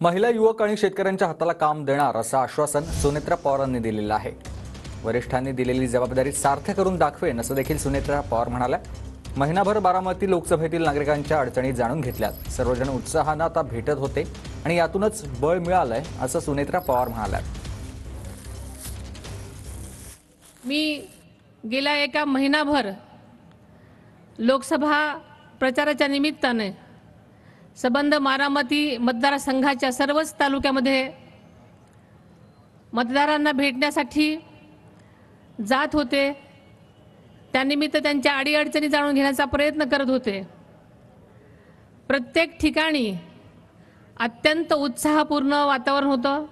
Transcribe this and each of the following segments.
महिला, युवक आणि शेतकऱ्यांच्या हाताला काम देणार असं आश्वासन सुनेत्रा पवारांनी दिलेलं आहे। वरिष्ठांनी दिलेली जबाबदारी सार्थ करून दाखवेन असं देखील सुनेत्रा पवार म्हणाल्या। महिनाभर बारामती लोकसभेतील नागरिकांच्या अडचणी जाणून घेतल्यात। सर्वजण उत्साहानं आता भेटत होते आणि यातूनच बळ मिळालंय असं सुनेत्रा पवार म्हणाल्या। मी गेल्या एका महिनाभर लोकसभा प्रचाराच्या निमित्ताने संबंध बारामती मतदारसंघाच्या सर्वच तालुक्यामध्ये मतदारांना भेटण्यासाठी जात होते। त्यानिमित्त त्यांच्या अडीअडचणी जाणून घेण्याचा प्रयत्न करत होते। प्रत्येक ठिकाणी अत्यंत उत्साहपूर्ण वातावरण होतं।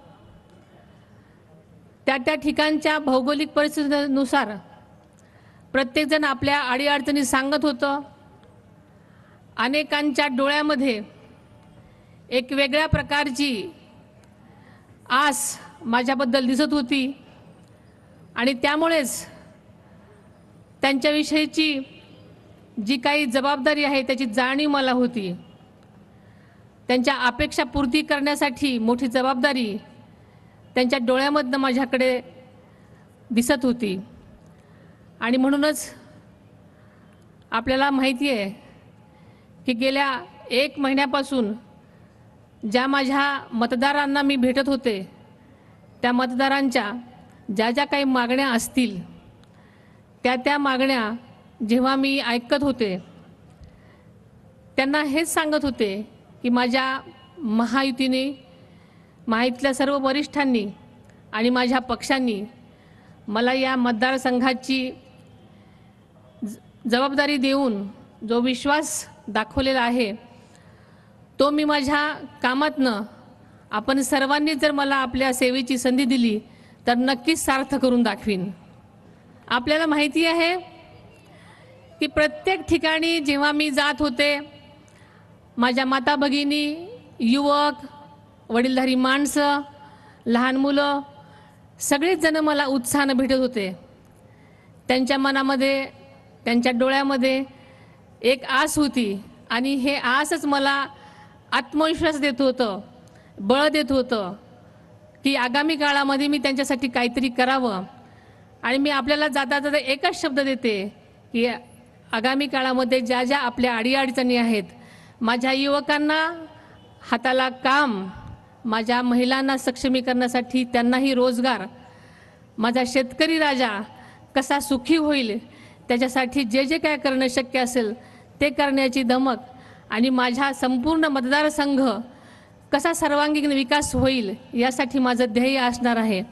त्या ठिकाणच्या भौगोलिक परिस्थितीनुसार प्रत्येक जण आपल्या अडीअडचणी सांगत होतं। अनेकांच्या डोळ्यामध्ये एक वेगळ्या प्रकारची आस माझ्याबद्दल दिसत होती आणि त्यामुळेच त्यांच्याविषयीची जी काही जबाबदारी आहे त्याची जाणीव मला होती। त्यांच्या अपेक्षा पूर्ती करण्यासाठी मोठी जबाबदारी त्यांच्या डोळ्यामधनं माझ्याकडे दिसत होती। आणि म्हणूनच आपल्याला माहिती आहे की गेल्या एक महिन्यापासून ज्या माझ्या मतदारांना मी भेटत होते त्या मतदारांच्या ज्या काही मागण्या असतील त्या मागण्या जेव्हा मी ऐकत होते त्यांना हेच सांगत होते की माझ्या महायुतीने महायुतीतल्या सर्व वरिष्ठांनी आणि माझ्या पक्षांनी मला या मतदारसंघाची जबाबदारी देऊन जो विश्वास दाखवलेला आहे तो मी माझ्या कामातनं आपण सर्वांनी जर मला आपल्या सेवेची संधी दिली तर नक्कीच सार्थ करून दाखवीन। आपल्याला माहिती आहे की प्रत्येक ठिकाणी जेव्हा मी जात होते माझ्या माता भगिनी, युवक, वडीलधारी माणसं, लहान मुलं सगळेच जण मला उत्साहानं भेटत होते। त्यांच्या मनामध्ये त्यांच्या डोळ्यामध्ये एक आस होती आणि हे आसच मला आत्मविश्वास देत होतं, बळ देत होतं की आगामी काळामध्ये मी त्यांच्यासाठी काहीतरी करावं। आणि मी आपल्याला जाता जाता एकच शब्द देते की आगामी काळामध्ये ज्या आपल्या अडीअडचणी आहेत, माझ्या युवकांना हाताला काम, माझ्या महिलांना सक्षमीकरणासाठी त्यांनाही रोजगार, माझा शेतकरी राजा कसा सुखी होईल त्याच्यासाठी जे काय करणं शक्य असेल ते करण्याची धमक आणि माझा संपूर्ण मतदारसंघ कसा सर्वांगीण विकास होईल यासाठी माझं ध्येय असणार आहे।